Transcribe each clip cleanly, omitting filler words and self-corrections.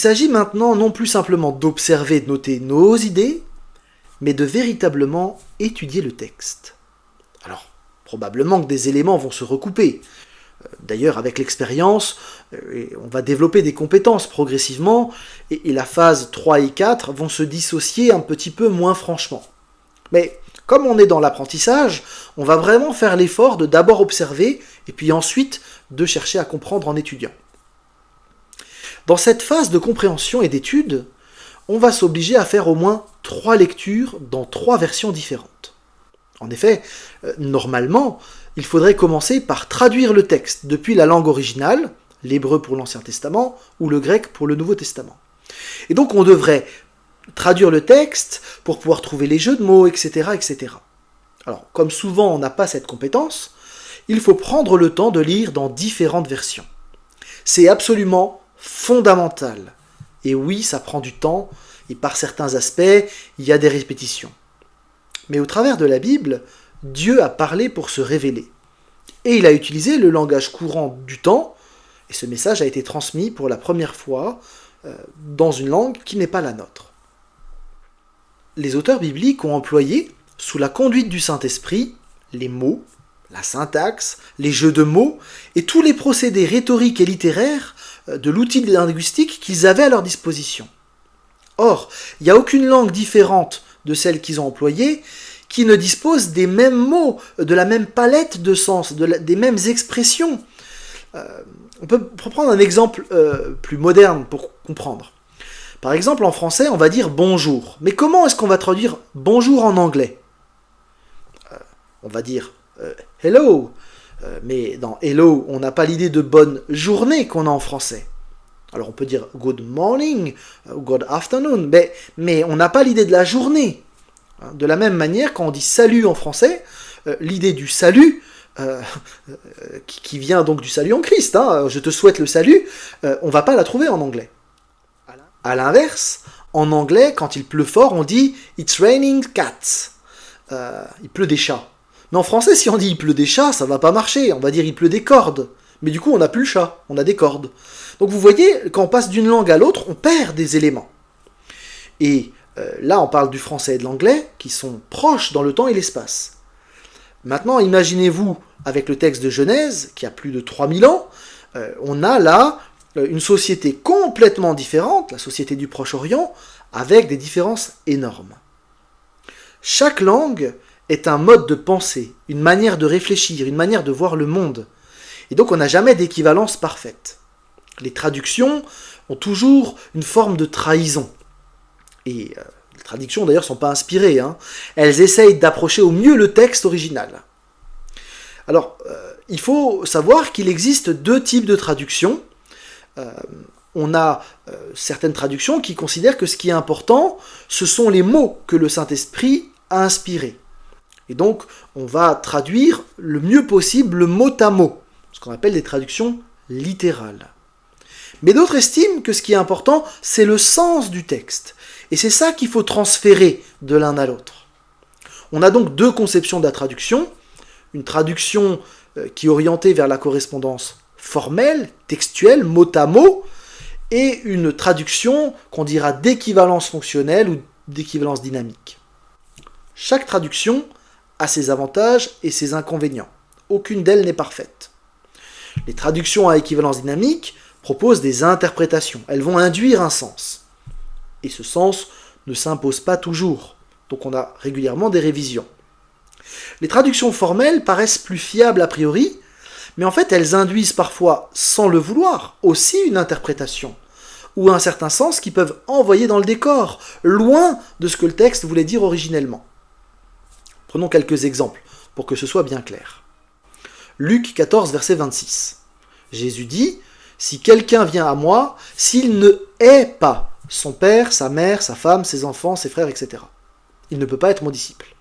s'agit maintenant non plus simplement d'observer et de noter nos idées, mais de véritablement étudier le texte. Alors, probablement que des éléments vont se recouper. D'ailleurs, avec l'expérience, on va développer des compétences progressivement, et la phase 3 et 4 vont se dissocier un petit peu moins franchement. Mais comme on est dans l'apprentissage, on va vraiment faire l'effort de d'abord observer, et puis ensuite de chercher à comprendre en étudiant. Dans cette phase de compréhension et d'étude, on va s'obliger à faire au moins 3 lectures dans 3 versions différentes. En effet, normalement, il faudrait commencer par traduire le texte depuis la langue originale, l'hébreu pour l'Ancien Testament ou le grec pour le Nouveau Testament. Et donc on devrait traduire le texte pour pouvoir trouver les jeux de mots, etc., etc. Alors, comme souvent on n'a pas cette compétence, il faut prendre le temps de lire dans différentes versions. C'est absolument fondamental. Et oui, ça prend du temps, et par certains aspects, il y a des répétitions. Mais au travers de la Bible, Dieu a parlé pour se révéler. Et il a utilisé le langage courant du temps, et ce message a été transmis pour la première fois dans une langue qui n'est pas la nôtre. Les auteurs bibliques ont employé, sous la conduite du Saint-Esprit, les mots, la syntaxe, les jeux de mots, et tous les procédés rhétoriques et littéraires de l'outil linguistique qu'ils avaient à leur disposition. Or, il n'y a aucune langue différente de celle qu'ils ont employée qui ne dispose des mêmes mots, de la même palette de sens, des mêmes expressions. On peut prendre un exemple plus moderne pour comprendre. Par exemple, en français, on va dire bonjour. Mais comment est-ce qu'on va traduire bonjour en anglais ? On va dire hello. Mais dans hello, on n'a pas l'idée de bonne journée qu'on a en français. Alors on peut dire good morning ou good afternoon, mais on n'a pas l'idée de la journée. De la même manière, quand on dit salut en français, l'idée du salut, qui vient donc du salut en Christ, je te souhaite le salut, on ne va pas la trouver en anglais. À l'inverse, en anglais, quand il pleut fort, on dit it's raining cats. Il pleut des chats. Mais en français, si on dit il pleut des chats, ça ne va pas marcher. On va dire il pleut des cordes. Mais du coup, on n'a plus le chat, on a des cordes. Donc vous voyez, quand on passe d'une langue à l'autre, on perd des éléments. Et là, on parle du français et de l'anglais, qui sont proches dans le temps et l'espace. Maintenant, imaginez-vous, avec le texte de Genèse, qui a plus de 3000 ans, on a là une société complètement différente, la société du Proche-Orient, avec des différences énormes. Chaque langue est un mode de pensée, une manière de réfléchir, une manière de voir le monde. Et donc on n'a jamais d'équivalence parfaite. Les traductions ont toujours une forme de trahison. Et les traductions d'ailleurs ne sont pas inspirées. Elles essayent d'approcher au mieux le texte original. Alors, il faut savoir qu'il existe 2 types de traductions. On a certaines traductions qui considèrent que ce qui est important, ce sont les mots que le Saint-Esprit a inspirés. Et donc, on va traduire le mieux possible le mot à mot, ce qu'on appelle des traductions littérales. Mais d'autres estiment que ce qui est important, c'est le sens du texte. Et c'est ça qu'il faut transférer de l'un à l'autre. On a donc 2 conceptions de la traduction. Une traduction qui est orientée vers la correspondance formelle, textuelle, mot à mot, et une traduction qu'on dira d'équivalence fonctionnelle ou d'équivalence dynamique. Chaque traduction a ses avantages et ses inconvénients. Aucune d'elles n'est parfaite. Les traductions à équivalence dynamique proposent des interprétations. Elles vont induire un sens. Et ce sens ne s'impose pas toujours. Donc on a régulièrement des révisions. Les traductions formelles paraissent plus fiables a priori, mais en fait elles induisent parfois, sans le vouloir, aussi une interprétation, ou un certain sens qui peuvent envoyer dans le décor, loin de ce que le texte voulait dire originellement. Prenons quelques exemples, pour que ce soit bien clair. Luc 14, verset 26. Jésus dit « Si quelqu'un vient à moi, s'il ne hait pas son père, sa mère, sa femme, ses enfants, ses frères, etc. il ne peut pas être mon disciple. »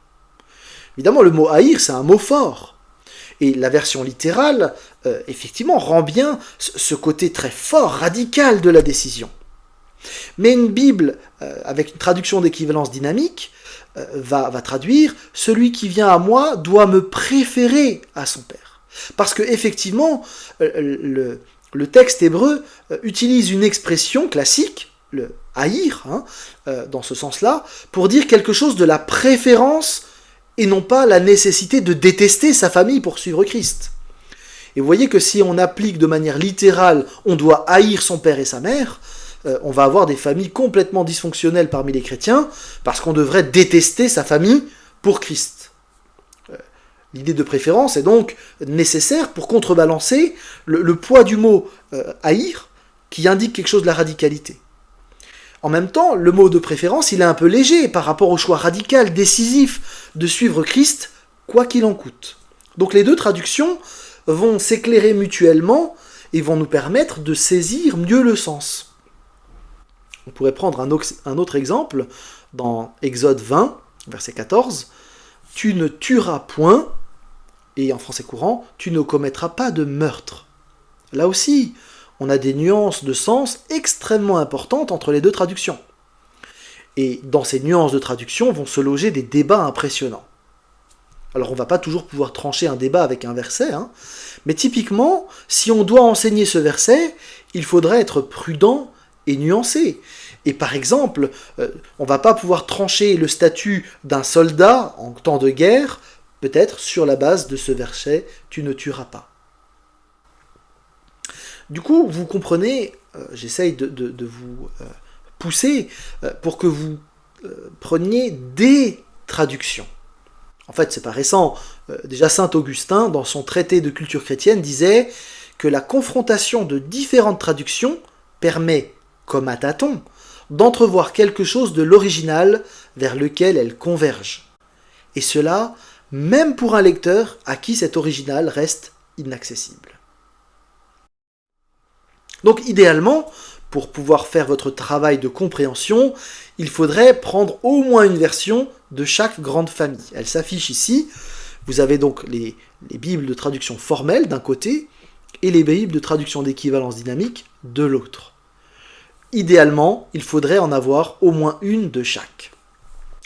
Évidemment, le mot « haïr », c'est un mot fort. Et la version littérale, effectivement, rend bien ce côté très fort, radical de la décision. Mais une Bible, avec une traduction d'équivalence dynamique, va traduire « Celui qui vient à moi doit me préférer à son père ». Parce que effectivement, Le texte hébreu utilise une expression classique, le haïr, dans ce sens-là, pour dire quelque chose de la préférence et non pas la nécessité de détester sa famille pour suivre Christ. Et vous voyez que si on applique de manière littérale, on doit haïr son père et sa mère, on va avoir des familles complètement dysfonctionnelles parmi les chrétiens, parce qu'on devrait détester sa famille pour Christ. L'idée de préférence est donc nécessaire pour contrebalancer le poids du mot haïr, qui indique quelque chose de la radicalité. En même temps, le mot de préférence, il est un peu léger par rapport au choix radical, décisif de suivre Christ, quoi qu'il en coûte. Donc les deux traductions vont s'éclairer mutuellement et vont nous permettre de saisir mieux le sens. On pourrait prendre un autre exemple dans Exode 20, verset 14. « Tu ne tueras point » et en français courant, « tu ne commettras pas de meurtre ». Là aussi, on a des nuances de sens extrêmement importantes entre les deux traductions. Et dans ces nuances de traduction vont se loger des débats impressionnants. Alors on ne va pas toujours pouvoir trancher un débat avec un verset, mais typiquement, si on doit enseigner ce verset, il faudrait être prudent et nuancé. Et par exemple, on ne va pas pouvoir trancher le statut d'un soldat en temps de guerre, peut-être sur la base de ce verset « tu ne tueras pas ». Du coup, vous comprenez, j'essaye de vous pousser pour que vous preniez des traductions. En fait, c'est pas récent. Déjà, saint Augustin, dans son traité de culture chrétienne, disait que la confrontation de différentes traductions permet, comme à tâtons, d'entrevoir quelque chose de l'original vers lequel elles convergent. Et cela, même pour un lecteur à qui cet original reste inaccessible. Donc, idéalement, pour pouvoir faire votre travail de compréhension, il faudrait prendre au moins une version de chaque grande famille. Elle s'affiche ici. Vous avez donc les bibles de traduction formelle d'un côté et les bibles de traduction d'équivalence dynamique de l'autre. Idéalement, il faudrait en avoir au moins une de chaque.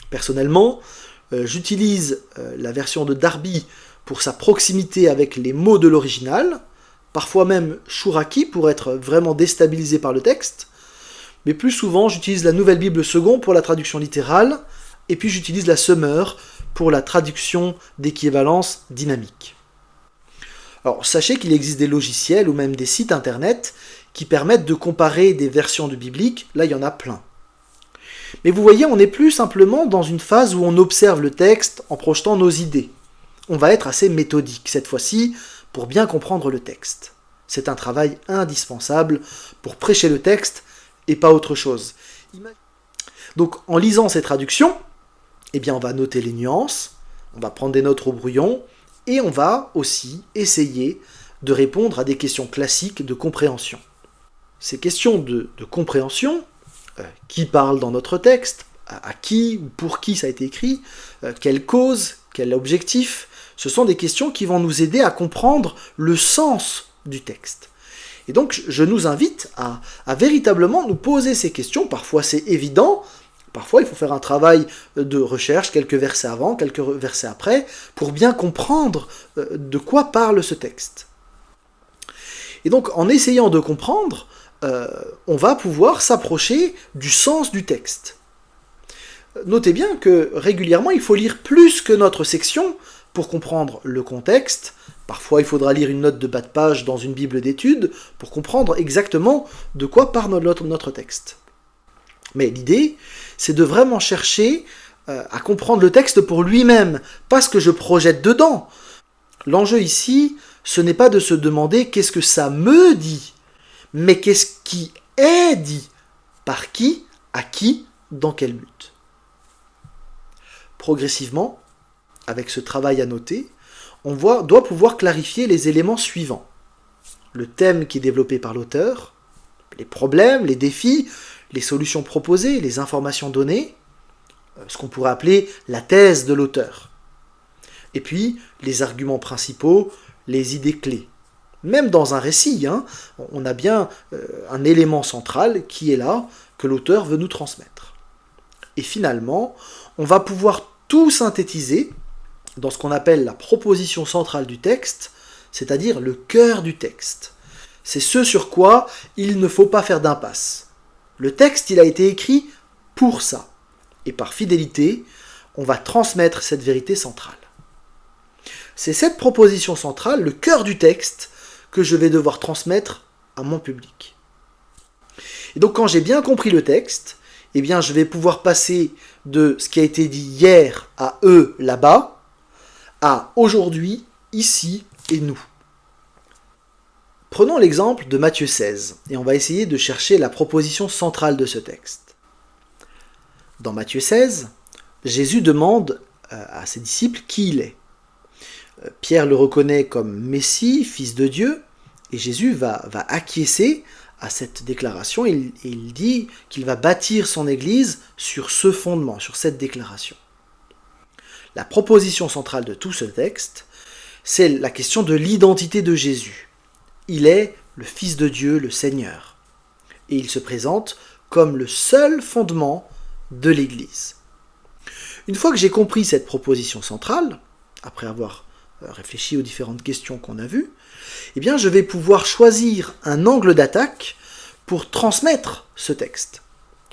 Personnellement, j'utilise la version de Darby pour sa proximité avec les mots de l'original, parfois même Chouraki pour être vraiment déstabilisé par le texte, mais plus souvent j'utilise la Nouvelle Bible Second pour la traduction littérale, et puis j'utilise la Summer pour la traduction d'équivalence dynamique. Alors sachez qu'il existe des logiciels ou même des sites internet qui permettent de comparer des versions du biblique, là il y en a plein. Mais vous voyez, on n'est plus simplement dans une phase où on observe le texte en projetant nos idées. On va être assez méthodique cette fois-ci pour bien comprendre le texte. C'est un travail indispensable pour prêcher le texte et pas autre chose. Donc en lisant ces traductions, eh bien on va noter les nuances, on va prendre des notes au brouillon, et on va aussi essayer de répondre à des questions classiques de compréhension. Ces questions de compréhension, qui parle dans notre texte, à qui ou pour qui ça a été écrit, quelle cause, quel objectif, ce sont des questions qui vont nous aider à comprendre le sens du texte. Et donc je nous invite à véritablement nous poser ces questions. Parfois c'est évident, parfois il faut faire un travail de recherche, quelques versets avant, quelques versets après, pour bien comprendre de quoi parle ce texte. Et donc en essayant de comprendre, on va pouvoir s'approcher du sens du texte. Notez bien que régulièrement il faut lire plus que notre section pour comprendre le contexte. Parfois il faudra lire une note de bas de page dans une bible d'études pour comprendre exactement de quoi parle notre texte. Mais l'idée, c'est de vraiment chercher à comprendre le texte pour lui-même, pas ce que je projette dedans. L'enjeu ici, ce n'est pas de se demander qu'est-ce que ça me dit, mais qu'est-ce qui est dit, par qui, à qui, dans quel but. Progressivement, avec ce travail à noter, on doit pouvoir clarifier les éléments suivants. Le thème qui est développé par l'auteur, les problèmes, les défis, les solutions proposées, les informations données, ce qu'on pourrait appeler la thèse de l'auteur. Et puis, les arguments principaux, les idées clés. Même dans un récit, on a bien un élément central qui est là, que l'auteur veut nous transmettre. Et finalement, on va pouvoir tout synthétiser dans ce qu'on appelle la proposition centrale du texte, c'est-à-dire le cœur du texte. C'est ce sur quoi il ne faut pas faire d'impasse. Le texte, il a été écrit pour ça. Et par fidélité, on va transmettre cette vérité centrale. C'est cette proposition centrale, le cœur du texte, que je vais devoir transmettre à mon public. Et donc quand j'ai bien compris le texte, eh bien je vais pouvoir passer de ce qui a été dit hier à eux là-bas, à aujourd'hui, ici et nous. Prenons l'exemple de Matthieu 16, et on va essayer de chercher la proposition centrale de ce texte. Dans Matthieu 16, Jésus demande à ses disciples qui il est. Pierre le reconnaît comme Messie, fils de Dieu, et Jésus va acquiescer à cette déclaration, et il dit qu'il va bâtir son Église sur ce fondement, sur cette déclaration. La proposition centrale de tout ce texte, c'est la question de l'identité de Jésus. Il est le Fils de Dieu, le Seigneur. Et il se présente comme le seul fondement de l'Église. Une fois que j'ai compris cette proposition centrale, après avoir réfléchi aux différentes questions qu'on a vues, eh bien je vais pouvoir choisir un angle d'attaque pour transmettre ce texte.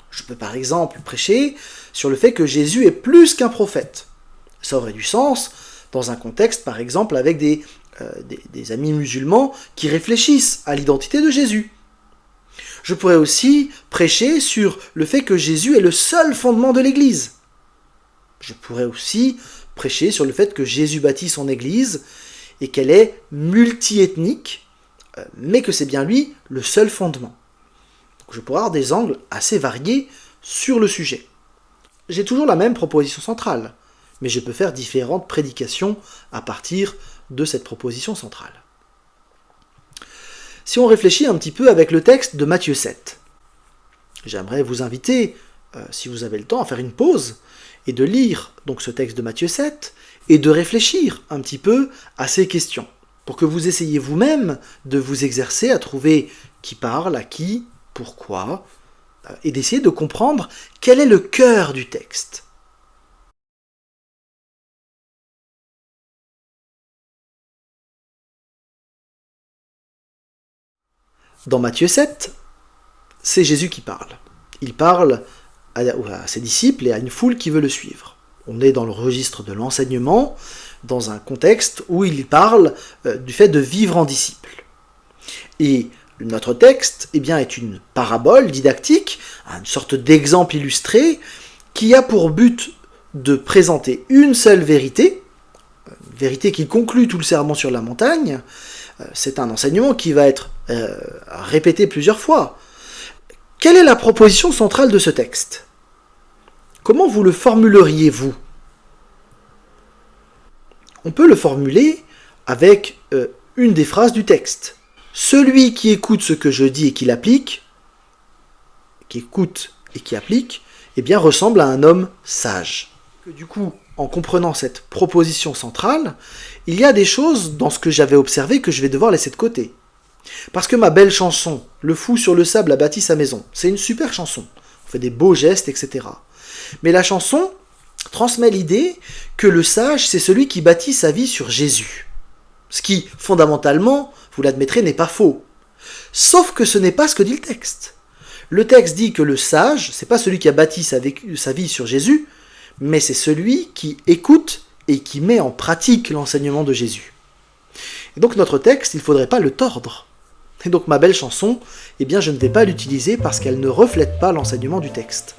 Je peux par exemple prêcher sur le fait que Jésus est plus qu'un prophète. Ça aurait du sens dans un contexte, par exemple, avec des amis musulmans qui réfléchissent à l'identité de Jésus. Je pourrais aussi prêcher sur le fait que Jésus est le seul fondement de l'Église. Je pourrais aussi prêcher sur le fait que Jésus bâtit son Église et qu'elle est multiethnique, mais que c'est bien lui le seul fondement. Donc je pourrais avoir des angles assez variés sur le sujet. J'ai toujours la même proposition centrale, mais je peux faire différentes prédications à partir de cette proposition centrale. Si on réfléchit un petit peu avec le texte de Matthieu 7, j'aimerais vous inviter, si vous avez le temps, à faire une pause et de lire donc ce texte de Matthieu 7 et de réfléchir un petit peu à ces questions pour que vous essayiez vous-même de vous exercer à trouver qui parle, à qui, pourquoi, et d'essayer de comprendre quel est le cœur du texte. Dans Matthieu 7, c'est Jésus qui parle. Il parle à ses disciples et à une foule qui veut le suivre. On est dans le registre de l'enseignement, dans un contexte où il parle du fait de vivre en disciple. Et notre texte est une parabole didactique, une sorte d'exemple illustré, qui a pour but de présenter une seule vérité, une vérité qui conclut tout le sermon sur la montagne. C'est un enseignement qui va être répété plusieurs fois. Quelle est la proposition centrale de ce texte ? Comment vous le formuleriez-vous ? On peut le formuler avec une des phrases du texte. Celui qui écoute ce que je dis et qui l'applique, ressemble à un homme sage. Du coup, en comprenant cette proposition centrale, il y a des choses dans ce que j'avais observé que je vais devoir laisser de côté. Parce que ma belle chanson, Le fou sur le sable a bâti sa maison, c'est une super chanson. On fait des beaux gestes, etc. Mais la chanson transmet l'idée que le sage, c'est celui qui bâtit sa vie sur Jésus. Ce qui, fondamentalement, vous l'admettrez, n'est pas faux. Sauf que ce n'est pas ce que dit le texte. Le texte dit que le sage, c'est pas celui qui a bâti sa vie sur Jésus, mais c'est celui qui écoute et qui met en pratique l'enseignement de Jésus. Et donc notre texte, il ne faudrait pas le tordre. Et donc ma belle chanson, je ne vais pas l'utiliser parce qu'elle ne reflète pas l'enseignement du texte.